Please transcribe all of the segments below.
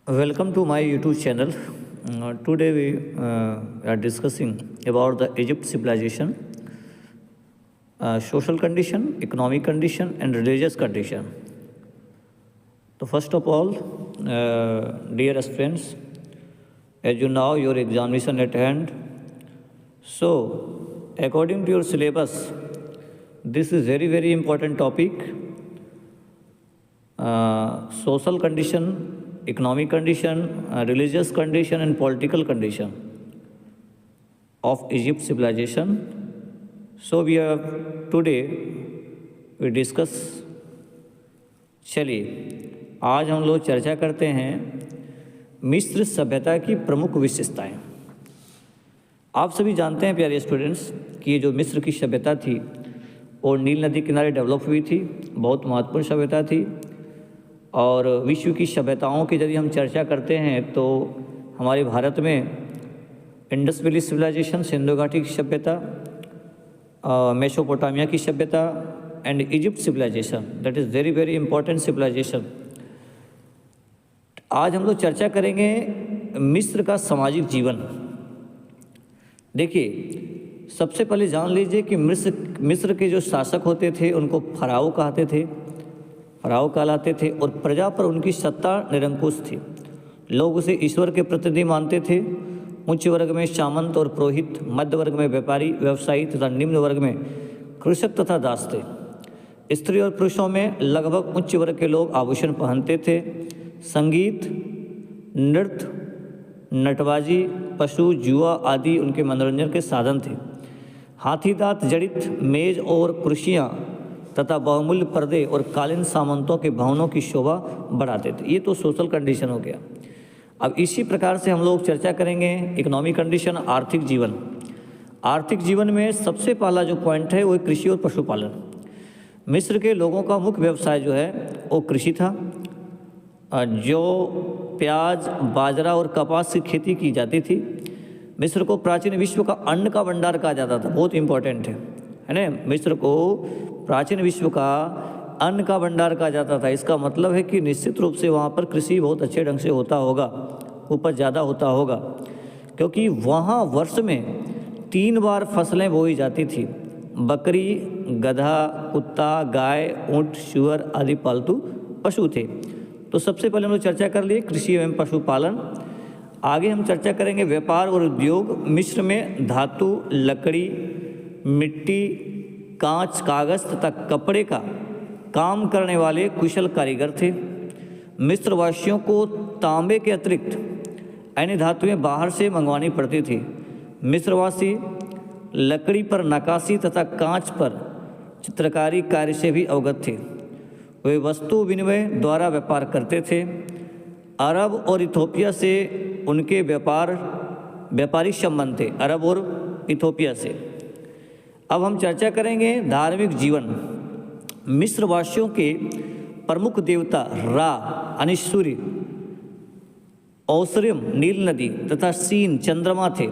Welcome to my YouTube channel. Today we are discussing about the Egypt civilization, social condition, economic condition, and religious condition. So first of all, dear friends, as you know your examination at hand. So according to your syllabus, this is very important topic. Social condition, economic condition, religious condition, and political condition of Egypt civilization. So we have today we discuss. चलिए आज हम लोग चर्चा करते हैं मिस्र सभ्यता की प्रमुख विशेषताएं। आप सभी जानते हैं प्यारे स्टूडेंट्स कि ये जो मिस्र की सभ्यता थी और नील नदी किनारे डेवलप हुई थी, बहुत महत्वपूर्ण सभ्यता थी। और विश्व की सभ्यताओं की यदि हम चर्चा करते हैं तो हमारे भारत में इंडस वैली सिविलाइजेशन, सिंधु घाटी की सभ्यता, मेसोपोटामिया की सभ्यता and Egypt civilization, that is very important civilization. आज हम लोग चर्चा करेंगे मिस्र का सामाजिक जीवन। देखिए, सबसे पहले जान लीजिए कि मिस्र के जो शासक होते थे उनको फराओ कहते थे, फराओ कहलाते थे, और प्रजा पर उनकी सत्ता निरंकुश थी। लोग उसे ईश्वर के प्रतिनिधि मानते थे। उच्च वर्ग में सामंत और पुरोहित, मध्य वर्ग में व्यापारी, व्यवसायी तथा निम्न वर्ग में कृषक तथा दास थे। स्त्री और पुरुषों में लगभग उच्च वर्ग के लोग आभूषण पहनते थे। संगीत, नृत्य, नटबाजी, पशु, जुआ आदि उनके मनोरंजन के साधन थे। हाथी दांत जड़ित मेज और कुर्सियाँ तथा बहुमूल्य पर्दे और कालीन सामंतों के भवनों की शोभा बढ़ाते थे। ये तो सोशल कंडीशन हो गया। अब इसी प्रकार से हम लोग चर्चा करेंगे इकोनॉमिक कंडीशन, आर्थिक जीवन। आर्थिक जीवन में सबसे पहला जो पॉइंट है वो है कृषि और पशुपालन। मिस्र के लोगों का मुख्य व्यवसाय जो है वो कृषि था। जो प्याज, बाजरा और कपास की खेती की जाती थी। मिस्र को प्राचीन विश्व का अन्न का भंडार कहा जाता था, बहुत इंपॉर्टेंट है ना। मिस्र को प्राचीन विश्व का अन्न का भंडार कहा जाता था। इसका मतलब है कि निश्चित रूप से वहाँ पर कृषि बहुत अच्छे ढंग से होता होगा, उपज ज़्यादा होता होगा, क्योंकि वहाँ वर्ष में 3 बार फसलें बोई जाती थी। बकरी, गधा, कुत्ता, गाय, ऊँट, सूअर आदि पालतू पशु थे। तो सबसे पहले हम लोग चर्चा कर लिए कृषि एवं पशुपालन। आगे हम चर्चा करेंगे व्यापार और उद्योग। मिस्र में धातु, लकड़ी, मिट्टी, कांच, कागज तथा कपड़े का काम करने वाले कुशल कारीगर थे। मिस्र वासियों को तांबे के अतिरिक्त अन्य धातुएं बाहर से मंगवानी पड़ती थी। मिस्रवासी लकड़ी पर नक्काशी तथा कांच पर चित्रकारी कार्य से भी अवगत थे। वे वस्तु विनिमय द्वारा व्यापार करते थे। अरब और इथोपिया से उनके व्यापारिक संबंध थे, अरब और इथोपिया से। अब हम चर्चा करेंगे धार्मिक जीवन। मिस्र वासियों के प्रमुख देवता रा यानी सूर्य, औसरियम नील नदी तथा सीन चंद्रमा थे।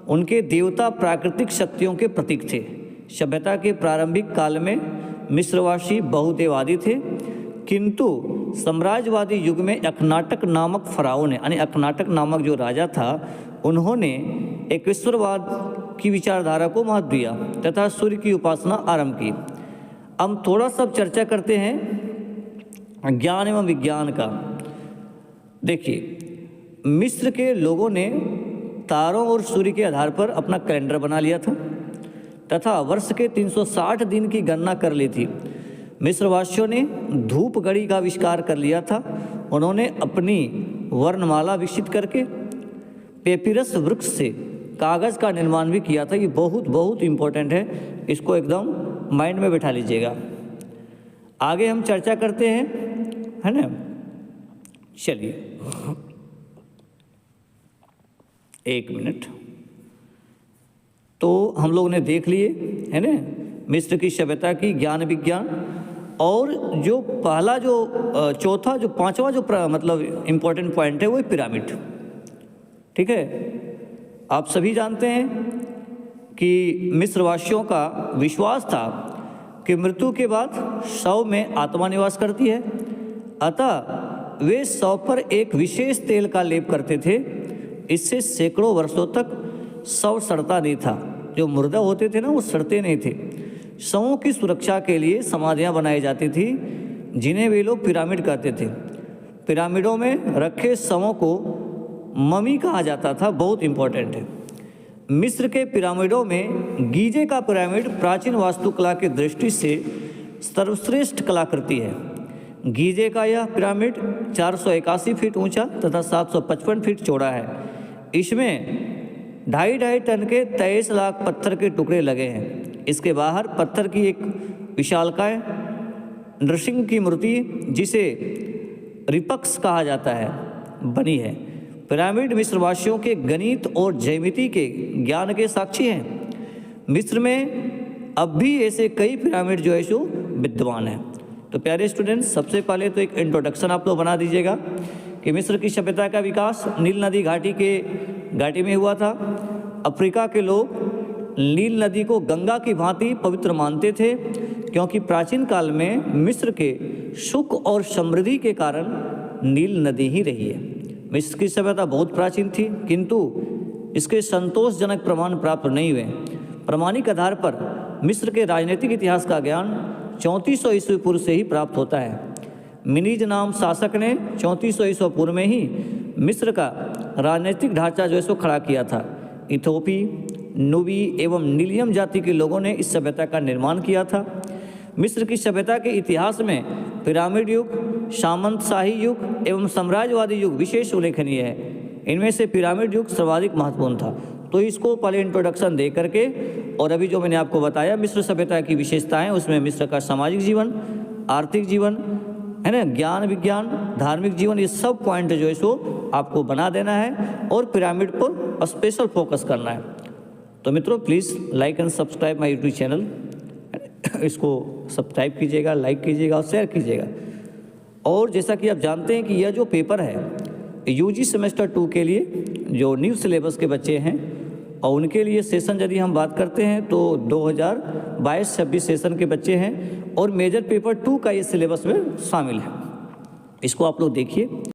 उनके देवता प्राकृतिक शक्तियों के प्रतीक थे। सभ्यता के प्रारंभिक काल में मिस्रवासी बहुदेवादी थे, किंतु साम्राज्यवादी युग में अखनाटक नामक फराओ ने, यानी अखनाटक नामक जो राजा था, उन्होंने एकेश्वरवाद की विचारधारा को महत्व दिया तथा सूर्य की उपासना आरंभ की। हम थोड़ा सा चर्चा करते हैं ज्ञान एवं विज्ञान का। देखिए, मिस्र के लोगों ने तारों और सूर्य के आधार पर अपना कैलेंडर बना लिया था तथा वर्ष के 360 दिन की गणना कर ली थी। मिस्रवासियों ने धूप घड़ी का आविष्कार कर लिया था। उन्होंने अपनी वर्णमाला विकसित करके पेपिरस वृक्ष से कागज़ का निर्माण भी किया था। ये बहुत इम्पोर्टेंट है, इसको एकदम माइंड में बैठा लीजिएगा। आगे हम चर्चा करते हैं, है ना। चलिए 1 मिनट। तो हम लोग ने देख लिए, है ना, मिस्र की सभ्यता की ज्ञान विज्ञान। और जो पहला जो चौथा जो पांचवा जो मतलब इम्पोर्टेंट पॉइंट है वो पिरामिड। ठीक है, आप सभी जानते हैं कि मिस्रवासियों का विश्वास था कि मृत्यु के बाद शव में आत्मा निवास करती है, अतः वे शव पर एक विशेष तेल का लेप करते थे। इससे सैकड़ों वर्षों तक शव सड़ता नहीं था। जो मुर्दा होते थे ना, वो सड़ते नहीं थे। शवों की सुरक्षा के लिए समाधियाँ बनाई जाती थी, जिन्हें वे लोग पिरामिड कहते थे। पिरामिडों में रखे शवों को ममी कहा जाता था। बहुत इंपॉर्टेंट है। मिस्र के पिरामिडों में गीजे का पिरामिड प्राचीन वास्तुकला की दृष्टि से सर्वश्रेष्ठ कलाकृति है। गीजे का यह पिरामिड 481 फीट ऊंचा तथा 755 फीट चौड़ा है। इसमें 2.5 टन के 23 लाख पत्थर के टुकड़े लगे हैं। इसके बाहर पत्थर की एक विशालकाय नृसिंह की मूर्ति, जिसे रिपक्स कहा जाता है, बनी है। पिरामिड मिस्रवासियों के गणित और ज्यामिति के ज्ञान के साक्षी हैं। मिस्र में अब भी ऐसे कई पिरामिड जो है सो विद्यमान हैं। तो प्यारे स्टूडेंट्स, सबसे पहले तो एक इंट्रोडक्शन आप लोग बना दीजिएगा कि मिस्र की सभ्यता का विकास नील नदी घाटी में हुआ था। अफ्रीका के लोग नील नदी को गंगा की भांति पवित्र मानते थे, क्योंकि प्राचीन काल में मिस्र के सुख और समृद्धि के कारण नील नदी ही रही है। मिस्र की सभ्यता बहुत प्राचीन थी, किंतु इसके संतोषजनक प्रमाण प्राप्त नहीं हुए। प्रमाणिक आधार पर मिस्र के राजनीतिक इतिहास का ज्ञान 3400 ईस्वी पूर्व से ही प्राप्त होता है। मिनीज नाम शासक ने 3400 ईस्वी पूर्व में ही मिस्र का राजनीतिक ढांचा जो है सो खड़ा किया था। इथोपी, नूबी एवं नीलियम जाति के लोगों ने इस सभ्यता का निर्माण किया था। मिस्र की सभ्यता के इतिहास में पिरामिड युग, सामंतशाही युग एवं साम्राज्यवादी युग विशेष उल्लेखनीय है। इनमें से पिरामिड युग सर्वाधिक महत्वपूर्ण था। तो इसको पहले इंट्रोडक्शन दे करके, और अभी जो मैंने आपको बताया मिस्र सभ्यता की विशेषताएं, उसमें मिस्र का सामाजिक जीवन, आर्थिक जीवन है ना, ज्ञान विज्ञान, धार्मिक जीवन, ये सब पॉइंट जो है सो आपको बना देना है और पिरामिड पर स्पेशल फोकस करना है। तो मित्रों, please like and subscribe my YouTube channel. इसको सब्सक्राइब कीजिएगा, लाइक कीजिएगा और शेयर कीजिएगा। और जैसा कि आप जानते हैं कि यह जो पेपर है यूजी सेमेस्टर 2 के लिए जो न्यू सिलेबस के बच्चे हैं, और उनके लिए सेशन यदि हम बात करते हैं तो 2022-26 सेशन के बच्चे हैं, और मेजर पेपर 2 का ये सिलेबस में शामिल है। इसको आप लोग देखिए।